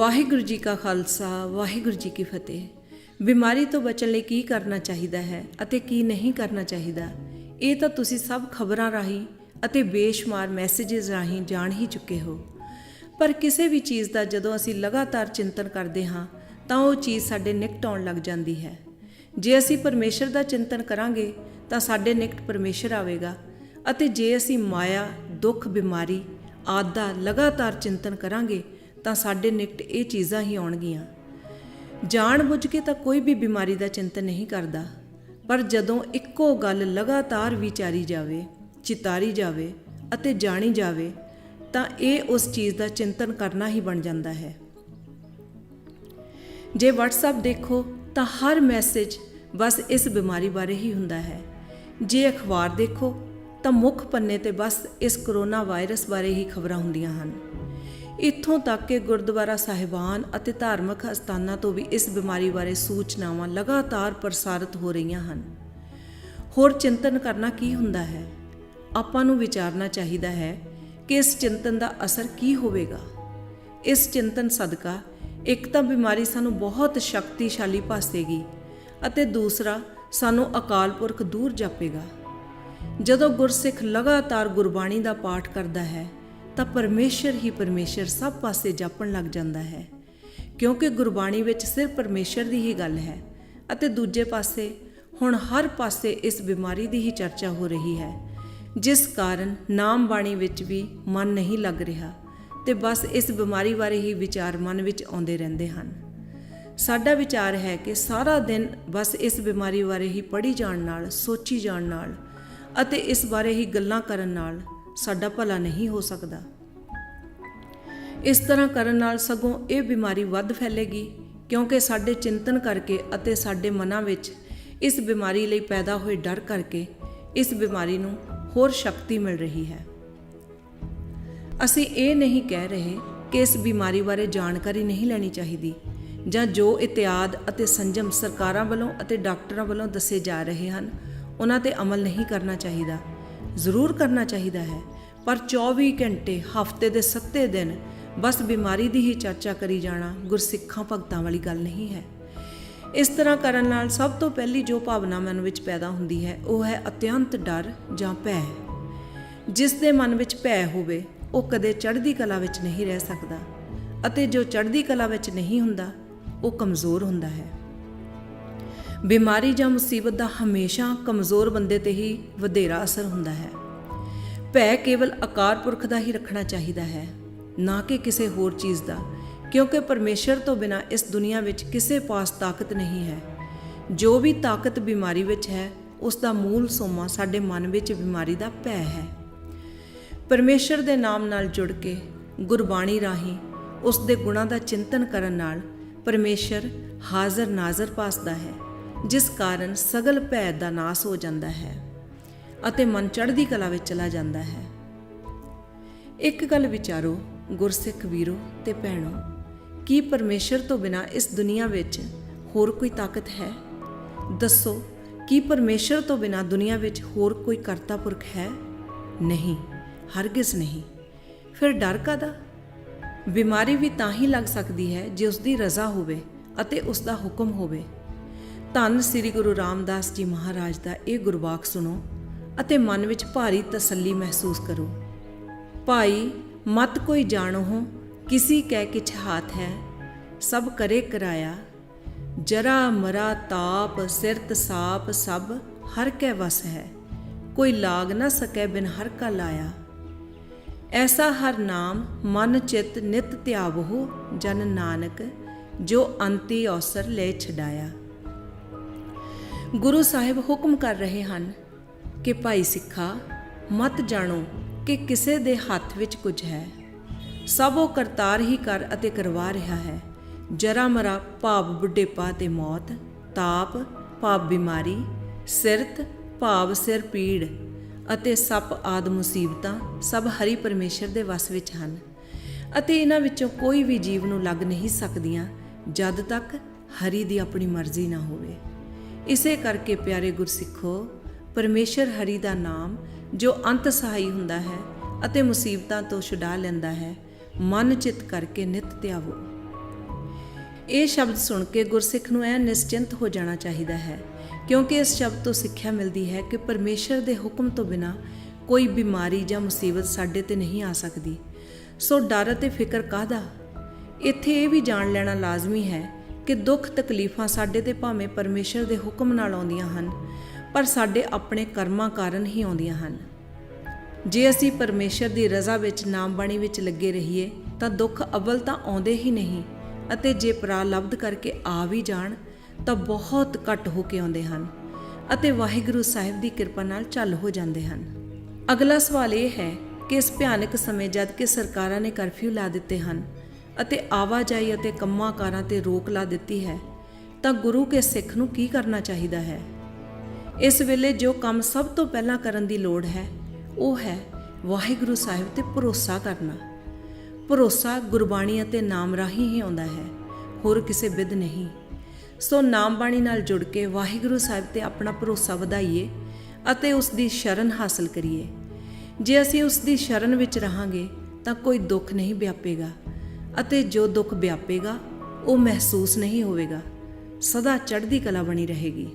ਵਾਹਿਗੁਰੂ ਜੀ ਕਾ ਖਾਲਸਾ ਵਾਹਿਗੁਰੂ ਜੀ ਕੀ ਫਤਿਹ। ਬਿਮਾਰੀ ਤੋਂ ਬਚਣ ਲਈ ਕੀ ਕਰਨਾ ਚਾਹੀਦਾ ਹੈ ਅਤੇ ਕੀ ਨਹੀਂ ਕਰਨਾ ਚਾਹੀਦਾ, ਇਹ ਤਾਂ ਤੁਸੀਂ ਸਭ ਖਬਰਾਂ ਰਾਹੀਂ ਅਤੇ ਬੇਸ਼ੁਮਾਰ ਮੈਸੇजेस ਰਾਹੀਂ ਜਾਣ ਹੀ ਚੁੱਕੇ ਹੋ। ਪਰ ਕਿਸੇ ਵੀ ਚੀਜ਼ ਦਾ ਜਦੋਂ ਅਸੀਂ ਲਗਾਤਾਰ ਚਿੰਤਨ ਕਰਦੇ ਹਾਂ ਤਾਂ ਉਹ ਚੀਜ਼ ਸਾਡੇ ਨਿਕਟ ਆਉਣ ਲੱਗ ਜਾਂਦੀ ਹੈ। ਜੇ ਅਸੀਂ ਪਰਮੇਸ਼ਰ ਦਾ ਚਿੰਤਨ ਕਰਾਂਗੇ ਤਾਂ ਸਾਡੇ ਨਿਕਟ ਪਰਮੇਸ਼ਰ ਆਵੇਗਾ, ਅਤੇ ਜੇ ਅਸੀਂ ਮਾਇਆ, ਦੁੱਖ, ਬਿਮਾਰੀ ਆਦਿ ਦਾ ਲਗਾਤਾਰ ਚਿੰਤਨ ਕਰਾਂਗੇ ਤਾਂ ਸਾਡੇ ਨਿਕਟ ਇਹ ਚੀਜ਼ਾਂ ਹੀ ਆਉਣਗੀਆਂ। ਜਾਣ ਬੁੱਝ ਕੇ ਤਾਂ ਕੋਈ ਵੀ ਬਿਮਾਰੀ ਦਾ ਚਿੰਤਨ ਨਹੀਂ ਕਰਦਾ, ਪਰ ਜਦੋਂ ਇੱਕੋ ਗੱਲ ਲਗਾਤਾਰ ਵਿਚਾਰੀ ਜਾਵੇ, ਚਿਤਾਰੀ ਜਾਵੇ ਅਤੇ ਜਾਣੀ ਜਾਵੇ ਤਾਂ ਇਹ ਉਸ ਚੀਜ਼ ਦਾ ਚਿੰਤਨ ਕਰਨਾ ਹੀ ਬਣ ਜਾਂਦਾ ਹੈ। ਜੇ WhatsApp ਦੇਖੋ ਤਾਂ ਹਰ ਮੈਸੇਜ ਬਸ ਇਸ ਬਿਮਾਰੀ ਬਾਰੇ ਹੀ ਹੁੰਦਾ ਹੈ। ਜੇ ਅਖਬਾਰ ਦੇਖੋ ਤਾਂ ਮੁੱਖ ਪੰਨੇ ਤੇ ਬਸ ਇਸ ਕਰੋਨਾ ਵਾਇਰਸ ਬਾਰੇ ਹੀ ਖਬਰਾਂ ਹੁੰਦੀਆਂ ਹਨ। ਇੱਥੋਂ ਤੱਕ ਕਿ ਗੁਰਦੁਆਰਾ ਸਾਹਿਬਾਨ ਅਤੇ ਧਾਰਮਿਕ ਅਸਥਾਨਾਂ ਤੋਂ ਵੀ ਇਸ ਬਿਮਾਰੀ ਬਾਰੇ ਸੂਚਨਾਵਾਂ ਲਗਾਤਾਰ ਪ੍ਰਸਾਰਿਤ ਹੋ ਰਹੀਆਂ ਹਨ। ਹੋਰ ਚਿੰਤਨ ਕਰਨਾ ਕੀ ਹੁੰਦਾ ਹੈ? ਆਪਾਂ ਨੂੰ ਵਿਚਾਰਨਾ ਚਾਹੀਦਾ ਹੈ ਕਿ ਇਸ ਚਿੰਤਨ ਦਾ ਅਸਰ ਕੀ ਹੋਵੇਗਾ। ਇਸ ਚਿੰਤਨ ਸਦਕਾ ਇੱਕ ਤਾਂ ਬਿਮਾਰੀ ਸਾਨੂੰ ਬਹੁਤ ਸ਼ਕਤੀਸ਼ਾਲੀ ਭਾਸੇਗੀ ਅਤੇ ਦੂਸਰਾ ਸਾਨੂੰ ਅਕਾਲ ਪੁਰਖ ਦੂਰ ਜਾਪੇਗਾ। ਜਦੋਂ ਗੁਰਸਿੱਖ ਲਗਾਤਾਰ ਗੁਰਬਾਣੀ ਦਾ ਪਾਠ ਕਰਦਾ ਹੈ ਤਾਂ ਪਰਮੇਸ਼ਰ ਹੀ ਪਰਮੇਸ਼ਰ ਸਭ ਪਾਸੇ ਜਾਪਣ ਲੱਗ ਜਾਂਦਾ ਹੈ, ਕਿਉਂਕਿ ਗੁਰਬਾਣੀ ਵਿੱਚ ਸਿਰਫ ਪਰਮੇਸ਼ਰ ਦੀ ਹੀ ਗੱਲ ਹੈ। ਅਤੇ ਦੂਜੇ ਪਾਸੇ ਹੁਣ ਹਰ ਪਾਸੇ ਇਸ ਬਿਮਾਰੀ ਦੀ ਹੀ ਚਰਚਾ ਹੋ ਰਹੀ ਹੈ, ਜਿਸ ਕਾਰਨ ਨਾਮ ਬਾਣੀ ਵਿੱਚ ਵੀ ਮਨ ਨਹੀਂ ਲੱਗ ਰਿਹਾ ਤੇ ਬਸ ਇਸ ਬਿਮਾਰੀ ਬਾਰੇ ਹੀ ਵਿਚਾਰ ਮਨ ਵਿੱਚ ਆਉਂਦੇ ਰਹਿੰਦੇ ਹਨ। ਸਾਡਾ ਵਿਚਾਰ ਹੈ ਕਿ ਸਾਰਾ ਦਿਨ ਬਸ ਇਸ ਬਿਮਾਰੀ ਬਾਰੇ ਹੀ ਪੜ੍ਹੀ ਜਾਣ ਨਾਲ, ਸੋਚੀ ਜਾਣ ਨਾਲ ਅਤੇ ਇਸ ਬਾਰੇ ਹੀ ਗੱਲਾਂ ਕਰਨ ਨਾਲ ਸਾਡਾ ਭਲਾ ਨਹੀਂ ਹੋ ਸਕਦਾ। ਇਸ ਤਰ੍ਹਾਂ ਕਰਨ ਨਾਲ ਸਗੋਂ ਇਹ ਬਿਮਾਰੀ ਵੱਧ ਫੈਲੇਗੀ, ਕਿਉਂਕਿ ਸਾਡੇ ਚਿੰਤਨ ਕਰਕੇ ਅਤੇ ਸਾਡੇ ਮਨਾਂ ਵਿੱਚ ਇਸ ਬਿਮਾਰੀ ਲਈ ਪੈਦਾ ਹੋਏ ਡਰ ਕਰਕੇ ਇਸ ਬਿਮਾਰੀ ਨੂੰ ਹੋਰ ਸ਼ਕਤੀ ਮਿਲ ਰਹੀ ਹੈ। ਅਸੀਂ ਇਹ ਨਹੀਂ ਕਹਿ ਰਹੇ ਕਿ ਇਸ ਬਿਮਾਰੀ ਬਾਰੇ ਜਾਣਕਾਰੀ ਨਹੀਂ ਲੈਣੀ ਚਾਹੀਦੀ, ਜਾਂ ਜੋ ਇਤਿਆਦ ਅਤੇ ਸੰਜਮ ਸਰਕਾਰਾਂ ਵੱਲੋਂ ਅਤੇ ਡਾਕਟਰਾਂ ਵੱਲੋਂ ਦੱਸੇ ਜਾ ਰਹੇ ਹਨ ਉਹਨਾਂ 'ਤੇ ਅਮਲ ਨਹੀਂ ਕਰਨਾ ਚਾਹੀਦਾ। ਜ਼ਰੂਰ ਕਰਨਾ ਚਾਹੀਦਾ ਹੈ, ਪਰ 24 ਘੰਟੇ ਹਫ਼ਤੇ ਦੇ 7 ਦਿਨ ਬਸ ਬਿਮਾਰੀ ਦੀ ਹੀ ਚਰਚਾ ਕਰੀ ਜਾਣਾ ਗੁਰਸਿੱਖਾਂ ਭਗਤਾਂ ਵਾਲੀ ਗੱਲ ਨਹੀਂ ਹੈ। ਇਸ ਤਰ੍ਹਾਂ ਕਰਨ ਨਾਲ ਸਭ ਤੋਂ ਪਹਿਲੀ ਜੋ ਭਾਵਨਾ ਮਨ ਵਿੱਚ ਪੈਦਾ ਹੁੰਦੀ ਹੈ ਉਹ ਹੈ ਅਤਿਅੰਤ ਡਰ ਜਾਂ ਭੈ। ਜਿਸ ਦੇ ਮਨ ਵਿੱਚ ਭੈ ਹੋਵੇ ਉਹ ਕਦੇ ਚੜ੍ਹਦੀ ਕਲਾ ਵਿੱਚ ਨਹੀਂ ਰਹਿ ਸਕਦਾ, ਅਤੇ ਜੋ ਚੜ੍ਹਦੀ ਕਲਾ ਵਿੱਚ ਨਹੀਂ ਹੁੰਦਾ ਉਹ ਕਮਜ਼ੋਰ ਹੁੰਦਾ ਹੈ। ਬਿਮਾਰੀ ਜਾਂ ਮੁਸੀਬਤ ਦਾ ਹਮੇਸ਼ਾ ਕਮਜ਼ੋਰ ਬੰਦੇ 'ਤੇ ਹੀ ਵਧੇਰਾ ਅਸਰ ਹੁੰਦਾ ਹੈ। ਭੈ ਕੇਵਲ ਅਕਾਲ ਪੁਰਖ ਦਾ ਹੀ ਰੱਖਣਾ ਚਾਹੀਦਾ ਹੈ, ਨਾ ਕਿ ਕਿਸੇ ਹੋਰ ਚੀਜ਼ ਦਾ, ਕਿਉਂਕਿ ਪਰਮੇਸ਼ਰ ਤੋਂ ਬਿਨਾਂ ਇਸ ਦੁਨੀਆ ਵਿੱਚ ਕਿਸੇ ਪਾਸ ਤਾਕਤ ਨਹੀਂ ਹੈ। ਜੋ ਵੀ ਤਾਕਤ ਬਿਮਾਰੀ ਵਿੱਚ ਹੈ ਉਸ ਦਾ ਮੂਲ ਸੋਮਾ ਸਾਡੇ ਮਨ ਵਿੱਚ ਬਿਮਾਰੀ ਦਾ ਭੈ ਹੈ। ਪਰਮੇਸ਼ਰ ਦੇ ਨਾਮ ਨਾਲ ਜੁੜ ਕੇ ਗੁਰਬਾਣੀ ਰਾਹੀਂ ਉਸ ਦੇ ਗੁਣਾਂ ਦਾ ਚਿੰਤਨ ਕਰਨ ਨਾਲ ਪਰਮੇਸ਼ਰ ਹਾਜ਼ਰ ਨਾਜ਼ਰ ਭਾਸਦਾ ਹੈ, ਜਿਸ ਕਾਰਨ ਸਗਲ ਭੈ ਦਾ ਨਾਸ ਹੋ ਜਾਂਦਾ ਹੈ ਅਤੇ ਮਨ ਚੜ੍ਹਦੀ ਕਲਾ ਵਿੱਚ ਚਲਾ ਜਾਂਦਾ ਹੈ। ਇੱਕ ਗੱਲ ਵਿਚਾਰੋ ਗੁਰਸਿੱਖ ਵੀਰੋ ਤੇ ਭੈਣੋ, ਕੀ ਪਰਮੇਸ਼ਰ ਤੋਂ ਬਿਨਾਂ ਇਸ ਦੁਨੀਆ ਵਿੱਚ ਹੋਰ ਕੋਈ ਤਾਕਤ ਹੈ? ਦੱਸੋ, ਕੀ ਪਰਮੇਸ਼ਰ ਤੋਂ ਬਿਨਾਂ ਦੁਨੀਆ ਵਿੱਚ ਹੋਰ ਕੋਈ ਕਰਤਾ ਪੁਰਖ ਹੈ? ਨਹੀਂ, ਹਰਗਿਜ਼ ਨਹੀਂ। ਫਿਰ ਡਰ ਕਾਹਦਾ? ਬਿਮਾਰੀ ਵੀ ਤਾਂ ਹੀ ਲੱਗ ਸਕਦੀ ਹੈ ਜੇ ਉਸ ਦੀ ਰਜ਼ਾ ਹੋਵੇ ਅਤੇ ਉਸ ਦਾ ਹੁਕਮ ਹੋਵੇ। ਧੰਨ ਸ੍ਰੀ ਗੁਰੂ ਰਾਮਦਾਸ ਜੀ ਮਹਾਰਾਜ ਦਾ ਇਹ ਗੁਰਬਾਖ ਸੁਣੋ ਅਤੇ ਮਨ ਵਿੱਚ ਭਾਰੀ ਤਸੱਲੀ ਮਹਿਸੂਸ ਕਰੋ। ਭਾਈ ਮਤ ਕੋਈ ਜਾਣੋ ਕਿਸੀ ਕੈ ਕਿਛ ਹਾਥ ਹੈ, ਸਭ ਕਰੇ ਕਰਾਇਆ, ਜਰਾ ਮਰਾ ਤਾਪ ਸਿਰਤ ਸਾਪ, ਸਭ ਹਰ ਕੈ ਵਸ ਹੈ, ਕੋਈ ਲਾਗ ਨਾ ਸਕੈ ਬਿਨ ਹਰ ਕਾ ਲਾਇਆ। ਐਸਾ ਹਰ ਨਾਮ ਮਨ ਚਿਤ ਨਿਤ ਧਿਆਵਹੁ, ਜਨ ਨਾਨਕ ਜੋ ਅੰਤੀ ਅਵਸਰ ਲੈ ਛਡਾਇਆ। ਗੁਰੂ ਸਾਹਿਬ ਹੁਕਮ ਕਰ ਰਹੇ ਹਨ ਕਿ ਭਾਈ ਸਿੱਖਾ, ਮਤ ਜਾਣੋ ਕਿ ਕਿਸੇ ਦੇ ਹੱਥ ਵਿੱਚ ਕੁਝ ਹੈ। ਸਭ ਉਹ ਕਰਤਾਰ ਹੀ ਕਰ ਅਤੇ ਕਰਵਾ ਰਿਹਾ ਹੈ। ਜਰਾ ਮਰਾ ਭਾਵ ਬੁਢੇਪਾ ਤੇ ਮੌਤ, ਤਾਪ ਭਾਵ ਬਿਮਾਰੀ, ਸਿਰਤ ਭਾਵ ਸਿਰ ਪੀੜ ਅਤੇ ਸੱਪ ਆਦਿ ਮੁਸੀਬਤਾਂ ਸਭ ਹਰੀ ਪਰਮੇਸ਼ਰ ਦੇ ਵਸ ਵਿੱਚ ਹਨ, ਅਤੇ ਇਹਨਾਂ ਵਿੱਚੋਂ ਕੋਈ ਵੀ ਜੀਵ ਨੂੰ ਲੱਗ ਨਹੀਂ ਸਕਦੀਆਂ ਜਦ ਤੱਕ ਹਰੀ ਦੀ ਆਪਣੀ ਮਰਜ਼ੀ ਨਾ ਹੋਵੇ। ਇਸੇ ਕਰਕੇ ਪਿਆਰੇ ਗੁਰਸਿੱਖੋ, ਪਰਮੇਸ਼ਰ ਹਰੀ ਦਾ ਨਾਮ ਜੋ ਅੰਤ ਸਹਾਈ ਹੁੰਦਾ ਹੈ ਅਤੇ ਮੁਸੀਬਤਾਂ ਤੋਂ ਛੁਡਾ ਲੈਂਦਾ ਹੈ, ਮਨ ਚਿੱਤ ਕਰਕੇ ਨਿਤ ਧਿਆਵੋ। ਇਹ ਸ਼ਬਦ ਸੁਣ ਕੇ ਗੁਰਸਿੱਖ ਨੂੰ ਇਹ ਨਿਸ਼ਚਿੰਤ ਹੋ ਜਾਣਾ ਚਾਹੀਦਾ ਹੈ, ਕਿਉਂਕਿ ਇਸ ਸ਼ਬਦ ਤੋਂ ਸਿੱਖਿਆ ਮਿਲਦੀ ਹੈ ਕਿ ਪਰਮੇਸ਼ਰ ਦੇ ਹੁਕਮ ਤੋਂ ਬਿਨਾਂ ਕੋਈ ਬਿਮਾਰੀ ਜਾਂ ਮੁਸੀਬਤ ਸਾਡੇ ਤੇ ਨਹੀਂ ਆ ਸਕਦੀ। ਸੋ ਡਰ ਅਤੇ ਫਿਕਰ ਕਾਹਦਾ? ਇੱਥੇ ਇਹ ਵੀ ਜਾਣ ਲੈਣਾ ਲਾਜ਼ਮੀ ਹੈ ਕਿ ਦੁੱਖ ਤਕਲੀਫਾਂ ਸਾਡੇ ਤੇ ਭਾਵੇਂ ਪਰਮੇਸ਼ਰ ਦੇ ਹੁਕਮ ਨਾਲ ਆਉਂਦੀਆਂ ਹਨ, ਪਰ ਸਾਡੇ ਆਪਣੇ ਕਰਮਾਂ ਕਾਰਨ ਹੀ ਆਉਂਦੀਆਂ ਹਨ। ਜੇ ਅਸੀਂ ਪਰਮੇਸ਼ਰ ਦੀ ਰਜ਼ਾ ਵਿੱਚ ਨਾਮ ਬਾਣੀ ਵਿੱਚ ਲੱਗੇ ਰਹੀਏ ਤਾਂ ਦੁੱਖ ਅਵਲ ਤਾਂ ਆਉਂਦੇ ਹੀ ਨਹੀਂ, ਅਤੇ ਜੇ ਪ੍ਰਾਲਬਧ ਕਰਕੇ ਆ ਵੀ ਜਾਣ ਤਾਂ ਬਹੁਤ ਘੱਟ ਹੋ ਕੇ ਆਉਂਦੇ ਹਨ ਅਤੇ ਵਾਹਿਗੁਰੂ ਸਾਹਿਬ ਦੀ ਕਿਰਪਾ ਨਾਲ ਝੱਲ ਹੋ ਜਾਂਦੇ ਹਨ। ਅਗਲਾ ਸਵਾਲ ਇਹ ਹੈ ਕਿ ਇਸ ਭਿਆਨਕ ਸਮੇਂ ਜਦ ਕਿ ਸਰਕਾਰਾਂ ਨੇ ਕਰਫਿਊ ਲਾ ਦਿੱਤੇ ਹਨ ਅਤੇ ਆਵਾਜਾਈ ਅਤੇ ਕੰਮਾਂ ਕਾਰਾਂ ਤੇ ਰੋਕ ਲਾ ਦਿੱਤੀ ਹੈ, ਤਾਂ ਗੁਰੂ ਕੇ ਸਿੱਖ ਨੂੰ ਕੀ ਕਰਨਾ ਚਾਹੀਦਾ ਹੈ? ਇਸ ਵੇਲੇ ਜੋ ਕੰਮ ਸਭ ਤੋਂ ਪਹਿਲਾਂ ਕਰਨ ਦੀ ਲੋੜ ਹੈ ਉਹ ਹੈ ਵਾਹਿਗੁਰੂ ਸਾਹਿਬ ਤੇ ਭਰੋਸਾ ਕਰਨਾ। ਭਰੋਸਾ ਗੁਰਬਾਣੀ ਅਤੇ ਨਾਮ ਰਾਹੀਂ ਹੀ ਆਉਂਦਾ ਹੈ, ਹੋਰ ਕਿਸੇ ਵਿਧ ਨਹੀਂ। ਸੋ ਨਾਮ ਬਾਣੀ ਨਾਲ ਜੁੜ ਕੇ ਵਾਹਿਗੁਰੂ ਸਾਹਿਬ ਤੇ ਆਪਣਾ ਭਰੋਸਾ ਵਧਾਈਏ ਅਤੇ ਉਸ ਦੀ ਸ਼ਰਨ ਹਾਸਲ ਕਰੀਏ। ਜੇ ਅਸੀਂ ਉਸ ਦੀ ਸ਼ਰਨ ਵਿੱਚ ਰਹਾਂਗੇ ਤਾਂ ਕੋਈ ਦੁੱਖ ਨਹੀਂ ਵਿਆਪੇਗਾ, ਅਤੇ ਜੋ ਦੁੱਖ ਵਿਆਪੇਗਾ ਉਹ ਮਹਿਸੂਸ ਨਹੀਂ ਹੋਵੇਗਾ, ਸਦਾ ਚੜ੍ਹਦੀ ਕਲਾ ਬਣੀ ਰਹੇਗੀ।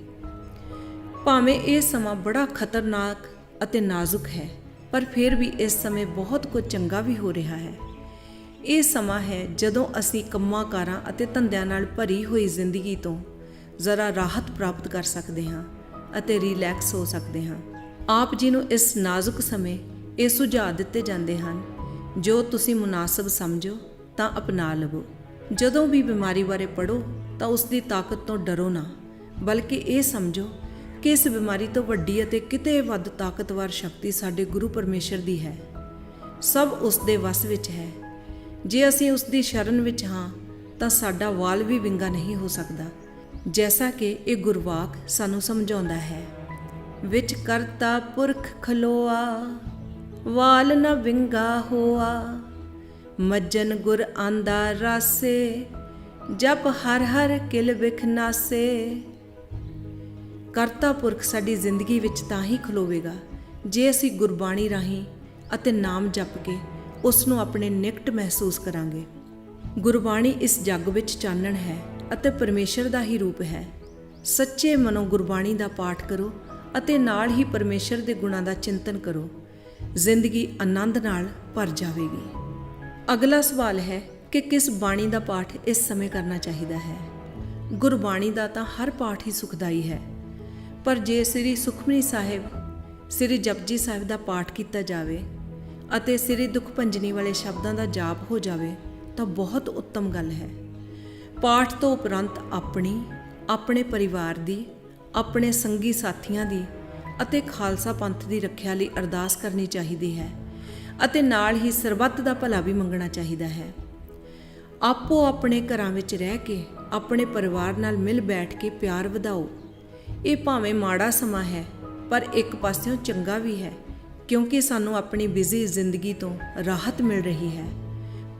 ਭਾਵੇਂ ਇਹ ਸਮਾਂ ਬੜਾ ਖਤਰਨਾਕ ਅਤੇ ਨਾਜ਼ੁਕ ਹੈ, ਪਰ ਫਿਰ ਵੀ ਇਸ ਸਮੇਂ ਬਹੁਤ ਕੁਝ ਚੰਗਾ ਵੀ ਹੋ ਰਿਹਾ ਹੈ। ਇਹ ਸਮਾਂ ਹੈ ਜਦੋਂ ਅਸੀਂ ਕੰਮਾਂ ਕਾਰਾਂ ਅਤੇ ਧੰਦਿਆਂ ਨਾਲ ਭਰੀ ਹੋਈ ਜ਼ਿੰਦਗੀ ਤੋਂ ਜ਼ਰਾ ਰਾਹਤ ਪ੍ਰਾਪਤ ਕਰ ਸਕਦੇ ਹਾਂ ਅਤੇ ਰਿਲੈਕਸ ਹੋ ਸਕਦੇ ਹਾਂ। ਆਪ ਜੀ ਨੂੰ ਇਸ ਨਾਜ਼ੁਕ ਸਮੇਂ ਇਹ ਸੁਝਾਅ ਦਿੱਤੇ ਜਾਂਦੇ ਹਨ, ਜੋ ਤੁਸੀਂ ਮੁਨਾਸਬ ਸਮਝੋ ਤਾਂ ਅਪਣਾ ਲਵੋ। ਜਦੋਂ ਵੀ ਬਿਮਾਰੀ ਬਾਰੇ ਪੜ੍ਹੋ ਤਾਂ ਉਸ ਦੀ ਤਾਕਤ ਤੋਂ ਡਰੋ ਨਾ, ਬਲਕਿ ਇਹ ਸਮਝੋ ਕਿ ਇਸ ਬਿਮਾਰੀ ਤੋਂ ਵੱਡੀ ਅਤੇ ਕਿਤੇ ਵੱਧ ਤਾਕਤਵਰ ਸ਼ਕਤੀ ਸਾਡੇ ਗੁਰੂ ਪਰਮੇਸ਼ਰ ਦੀ ਹੈ। ਸਭ ਉਸ ਦੇ ਵੱਸ ਵਿੱਚ ਹੈ। ਜੇ ਅਸੀਂ ਉਸ ਦੀ ਸ਼ਰਨ ਵਿੱਚ ਹਾਂ ਤਾਂ ਸਾਡਾ ਵਾਲ ਵੀ ਵਿੰਗਾ ਨਹੀਂ ਹੋ ਸਕਦਾ, ਜੈਸਾ ਕਿ ਇਹ ਗੁਰਵਾਕ ਸਾਨੂੰ ਸਮਝਾਉਂਦਾ ਹੈ। ਵਿੱਚ ਕਰਤਾ ਪੁਰਖ ਖਲੋਆ, ਵਾਲ ਨ ਵਿੰਗਾ ਹੋਆ, ਮੱਜਨ ਗੁਰ ਆਂਦਾ ਰਾਸੇ, ਜਪ ਹਰ ਹਰ ਕਿਲ ਵਿਖ ਨਾਸੇ। ਕਰਤਾ ਪੁਰਖ ਸਾਡੀ ਜ਼ਿੰਦਗੀ ਵਿੱਚ ਤਾਂ ਹੀ ਖਲੋਵੇਗਾ ਜੇ ਅਸੀਂ ਗੁਰਬਾਣੀ ਰਾਹੀਂ ਅਤੇ ਨਾਮ ਜਪ ਕੇ ਉਸ ਨੂੰ ਆਪਣੇ ਨਿਕਟ ਮਹਿਸੂਸ ਕਰਾਂਗੇ। ਗੁਰਬਾਣੀ ਇਸ ਜੱਗ ਵਿੱਚ ਚਾਨਣ ਹੈ ਅਤੇ ਪਰਮੇਸ਼ਰ ਦਾ ਹੀ ਰੂਪ ਹੈ। ਸੱਚੇ ਮਨੋਂ ਗੁਰਬਾਣੀ ਦਾ ਪਾਠ ਕਰੋ ਅਤੇ ਨਾਲ ਹੀ ਪਰਮੇਸ਼ਰ ਦੇ ਗੁਣਾਂ ਦਾ ਚਿੰਤਨ ਕਰੋ। ਜ਼ਿੰਦਗੀ ਆਨੰਦ ਨਾਲ ਭਰ ਜਾਵੇਗੀ। ਅਗਲਾ ਸਵਾਲ ਹੈ ਕਿ ਕਿਸ ਬਾਣੀ ਦਾ ਪਾਠ ਇਸ ਸਮੇਂ ਕਰਨਾ ਚਾਹੀਦਾ ਹੈ? ਗੁਰਬਾਣੀ ਦਾ ਤਾਂ ਹਰ ਪਾਠ ਹੀ ਸੁਖਦਾਈ ਹੈ, ਪਰ ਜੇ ਸ੍ਰੀ ਸੁਖਮਨੀ ਸਾਹਿਬ, ਸ੍ਰੀ ਜਪਜੀ ਸਾਹਿਬ ਦਾ ਪਾਠ ਕੀਤਾ ਜਾਵੇ ਅਤੇ ਸ੍ਰੀ ਦੁਖ ਭੰਜਨੀ ਵਾਲੇ ਸ਼ਬਦਾਂ ਦਾ ਜਾਪ ਹੋ ਜਾਵੇ ਤਾਂ ਬਹੁਤ ਉੱਤਮ ਗੱਲ ਹੈ। ਪਾਠ ਤੋਂ ਉਪਰੰਤ ਆਪਣੀ, ਆਪਣੇ ਪਰਿਵਾਰ ਦੀ, ਆਪਣੇ ਸੰਗੀ ਸਾਥੀਆਂ ਦੀ ਅਤੇ ਖਾਲਸਾ ਪੰਥ ਦੀ ਰੱਖਿਆ ਲਈ ਅਰਦਾਸ ਕਰਨੀ ਚਾਹੀਦੀ ਹੈ ਅਤੇ ਨਾਲ ਹੀ ਸਰਬੱਤ ਦਾ ਭਲਾ ਵੀ ਮੰਗਣਾ ਚਾਹੀਦਾ ਹੈ। ਆਪੋ ਆਪਣੇ ਘਰਾਂ ਵਿੱਚ ਰਹਿ ਕੇ ਆਪਣੇ ਪਰਿਵਾਰ ਨਾਲ ਮਿਲ ਬੈਠ ਕੇ ਪਿਆਰ ਵਧਾਓ। ਇਹ ਭਾਵੇਂ ਮਾੜਾ ਸਮਾਂ ਹੈ, ਪਰ ਇੱਕ ਪਾਸਿਓਂ ਚੰਗਾ ਵੀ ਹੈ, ਕਿਉਂਕਿ ਸਾਨੂੰ ਆਪਣੀ ਬਿਜ਼ੀ ਜ਼ਿੰਦਗੀ ਤੋਂ ਰਾਹਤ ਮਿਲ ਰਹੀ ਹੈ।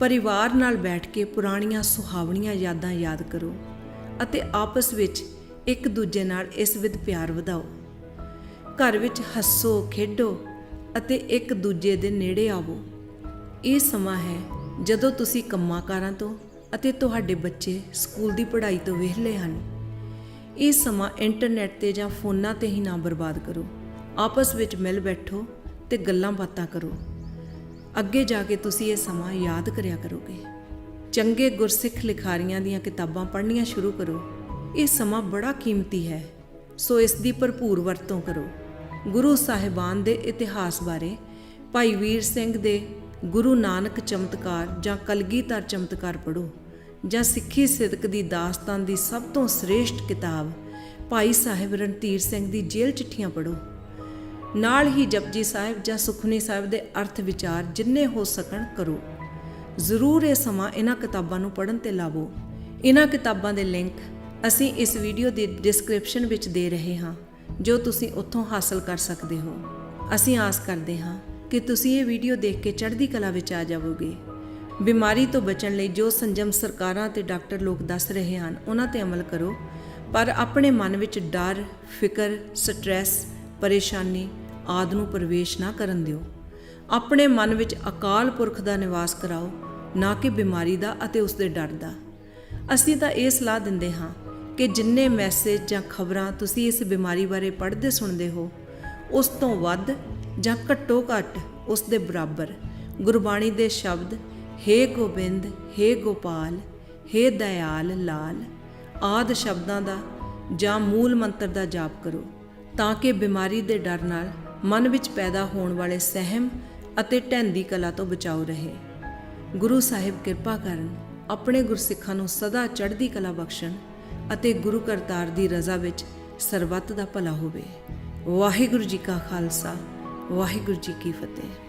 ਪਰਿਵਾਰ ਨਾਲ ਬੈਠ ਕੇ ਪੁਰਾਣੀਆਂ ਸੁਹਾਵਣੀਆਂ ਯਾਦਾਂ ਯਾਦ ਕਰੋ ਅਤੇ ਆਪਸ ਵਿੱਚ ਇੱਕ ਦੂਜੇ ਨਾਲ ਇਸ ਵਿਧ ਪਿਆਰ ਵਧਾਓ। ਘਰ ਵਿੱਚ ਹੱਸੋ ਖੇਡੋ ਅਤੇ ਇੱਕ ਦੂਜੇ ਦੇ ਨੇੜੇ ਆਵੋ। ਇਹ ਸਮਾਂ ਹੈ ਜਦੋਂ ਤੁਸੀਂ ਕੰਮਾਂ ਕਾਰਾਂ ਤੋਂ ਅਤੇ ਤੁਹਾਡੇ ਬੱਚੇ ਸਕੂਲ ਦੀ ਪੜ੍ਹਾਈ ਤੋਂ ਵਿਹਲੇ ਹਨ। ਇਹ ਸਮਾਂ ਇੰਟਰਨੈਟ 'ਤੇ ਜਾਂ ਫੋਨਾਂ 'ਤੇ ਹੀ ਨਾ ਬਰਬਾਦ ਕਰੋ। ਆਪਸ ਵਿੱਚ ਮਿਲ ਬੈਠੋ ਤੇ ਗੱਲਾਂ ਬਾਤਾਂ ਕਰੋ। ਅੱਗੇ ਜਾ ਕੇ ਤੁਸੀਂ ਇਹ ਸਮਾਂ ਯਾਦ ਕਰਿਆ ਕਰੋਗੇ। ਚੰਗੇ ਗੁਰਸਿੱਖ ਲਿਖਾਰੀਆਂ ਦੀਆਂ ਕਿਤਾਬਾਂ ਪੜ੍ਹਨੀਆਂ ਸ਼ੁਰੂ ਕਰੋ। ਇਹ ਸਮਾਂ ਬੜਾ ਕੀਮਤੀ ਹੈ, ਸੋ ਇਸ ਦੀ ਭਰਪੂਰ ਵਰਤੋਂ ਕਰੋ। ਗੁਰੂ ਸਾਹਿਬਾਨ ਦੇ ਇਤਿਹਾਸ ਬਾਰੇ ਭਾਈ ਵੀਰ ਸਿੰਘ ਦੇ ਗੁਰੂ ਨਾਨਕ ਚਮਤਕਾਰ ਜਾਂ ਕਲਗੀਧਰ ਚਮਤਕਾਰ ਪੜ੍ਹੋ, ਜਾਂ ਸਿੱਖੀ ਸਿਦਕ ਦੀ ਦਾਸਤਾਨ ਦੀ ਸਭ ਤੋਂ ਸ੍ਰੇਸ਼ਟ ਕਿਤਾਬ ਭਾਈ ਸਾਹਿਬ ਰਣਧੀਰ ਸਿੰਘ ਦੀ ਜੇਲ੍ਹ ਚਿੱਠੀਆਂ ਪੜ੍ਹੋ। ਨਾਲ ਹੀ ਜਪਜੀ ਸਾਹਿਬ ਜਾਂ ਸੁਖਮਨੀ ਸਾਹਿਬ ਦੇ ਅਰਥ ਵਿਚਾਰ ਜਿੰਨੇ ਹੋ ਸਕਣ ਕਰੋ। ਜ਼ਰੂਰ ਇਹ ਸਮਾਂ ਇਹਨਾਂ ਕਿਤਾਬਾਂ ਨੂੰ ਪੜ੍ਹਨ ਤੇ ਲਾਵੋ। ਇਹਨਾਂ ਕਿਤਾਬਾਂ ਦੇ ਲਿੰਕ ਅਸੀਂ ਇਸ ਵੀਡੀਓ ਦੀ ਡਿਸਕ੍ਰਿਪਸ਼ਨ ਵਿੱਚ ਦੇ ਰਹੇ ਹਾਂ, ਜੋ ਤੁਸੀਂ ਉੱਥੋਂ ਹਾਸਲ ਕਰ ਸਕਦੇ ਹੋ। ਅਸੀਂ ਆਸ ਕਰਦੇ ਹਾਂ ਕਿ ਤੁਸੀਂ ਇਹ ਵੀਡੀਓ ਦੇਖ ਕੇ ਚੜ੍ਹਦੀ ਕਲਾ ਵਿੱਚ ਆ ਜਾਵੋਗੇ। ਬਿਮਾਰੀ ਤੋਂ ਬਚਣ ਲਈ ਜੋ ਸੰਜਮ ਸਰਕਾਰਾਂ ਤੇ ਡਾਕਟਰ ਲੋਕ ਦੱਸ ਰਹੇ ਹਨ, ਉਹਨਾਂ ਤੇ ਅਮਲ ਕਰੋ, ਪਰ ਆਪਣੇ ਮਨ ਵਿੱਚ ਡਰ, ਫਿਕਰ, ਸਟ੍ਰੈਸ, ਪਰੇਸ਼ਾਨੀ ਆਦਿ ਨੂੰ ਪ੍ਰਵੇਸ਼ ਨਾ ਕਰਨ ਦਿਓ। ਆਪਣੇ ਮਨ ਵਿੱਚ ਅਕਾਲ ਪੁਰਖ ਦਾ ਨਿਵਾਸ ਕਰਾਓ, ਨਾ ਕਿ ਬਿਮਾਰੀ ਦਾ ਅਤੇ ਉਸ ਦੇ ਡਰ ਦਾ। ਅਸੀਂ ਤਾਂ ਇਹ ਸਲਾਹ ਦਿੰਦੇ ਹਾਂ ਕਿ ਜਿੰਨੇ ਮੈਸੇਜ ਜਾਂ ਖਬਰਾਂ ਤੁਸੀਂ ਇਸ ਬਿਮਾਰੀ ਬਾਰੇ ਪੜ੍ਹਦੇ ਸੁਣਦੇ ਹੋ, ਉਸ ਤੋਂ ਵੱਧ ਜਾਂ ਘੱਟੋ ਘੱਟ ਉਸ ਦੇ ਬਰਾਬਰ ਗੁਰਬਾਣੀ ਦੇ ਸ਼ਬਦ ਹੇ ਗੋਬਿੰਦ, ਹੇ ਗੋਪਾਲ, ਹੇ ਦਇਆਲ ਲਾਲ ਆਦਿ ਸ਼ਬਦਾਂ ਦਾ ਜਾਂ ਮੂਲ ਮੰਤਰ ਦਾ ਜਾਪ ਕਰੋ, ਤਾਂ ਕਿ ਬਿਮਾਰੀ ਦੇ ਡਰ ਨਾਲ ਮਨ ਵਿੱਚ ਪੈਦਾ ਹੋਣ ਵਾਲੇ ਸਹਿਮ ਅਤੇ ਢਹਿੰਦੀ ਕਲਾ ਤੋਂ ਬਚਾਓ ਰਹੇ। ਗੁਰੂ ਸਾਹਿਬ ਕਿਰਪਾ ਕਰਨ, ਆਪਣੇ ਗੁਰਸਿੱਖਾਂ ਨੂੰ ਸਦਾ ਚੜ੍ਹਦੀ ਕਲਾ ਬਖਸ਼ਣ ਅਤੇ ਗੁਰੂ ਕਰਤਾਰ ਦੀ ਰਜ਼ਾ ਵਿੱਚ ਸਰਬੱਤ ਦਾ ਭਲਾ ਹੋਵੇ। ਵਾਹਿਗੁਰੂ ਜੀ ਕਾ ਖਾਲਸਾ, ਵਾਹਿਗੁਰੂ ਜੀ ਕੀ ਫਤਿਹ।